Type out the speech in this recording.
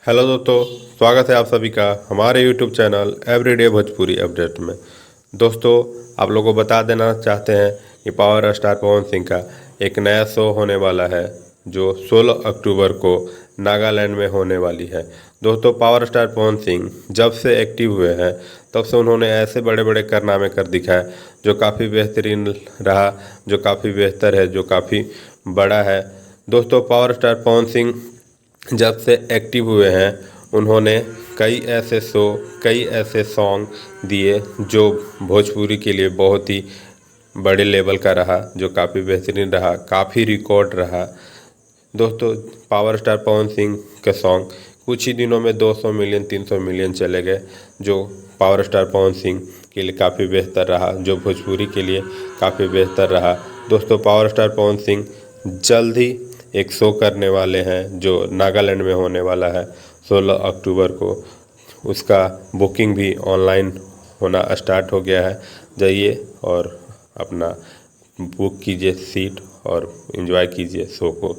Hello दोस्तों, स्वागत है आप सभी का हमारे YouTube channel everyday Bhojpuri update में। दोस्तों, आप लोगों को बता देना चाहते हैं कि पावर स्टार पवन सिंह का एक नया शो होने वाला है जो 16 अक्टूबर को नागालैंड में होने वाली है। दोस्तों, पावर स्टार पवन सिंह जब से एक्टिव हुए हैं तब से उन्होंने ऐसे बड़े बड़े कारनामे कर दिखाए जो काफ़ी बेहतरीन रहा, जो काफ़ी बेहतर है, जो काफ़ी बड़ा है। दोस्तों, पावर स्टार पवन सिंह जब से एक्टिव हुए हैं उन्होंने कई ऐसे शो, कई ऐसे सॉन्ग दिए जो भोजपुरी के लिए बहुत ही बड़े लेवल का रहा, जो काफ़ी बेहतरीन रहा, काफ़ी रिकॉर्ड रहा। दोस्तों, पावर स्टार पवन सिंह के सॉन्ग कुछ ही दिनों में 200 मिलियन 300 मिलियन चले गए, जो पावर स्टार पवन सिंह के लिए काफ़ी बेहतर रहा, जो भोजपुरी के लिए काफ़ी बेहतर रहा। दोस्तों, पावर स्टार पवन सिंह जल्द ही एक शो करने वाले हैं जो नागालैंड में होने वाला है 16 अक्टूबर को। उसका बुकिंग भी ऑनलाइन होना स्टार्ट हो गया है। जाइए और अपना बुक कीजिए सीट और एंजॉय कीजिए शो को।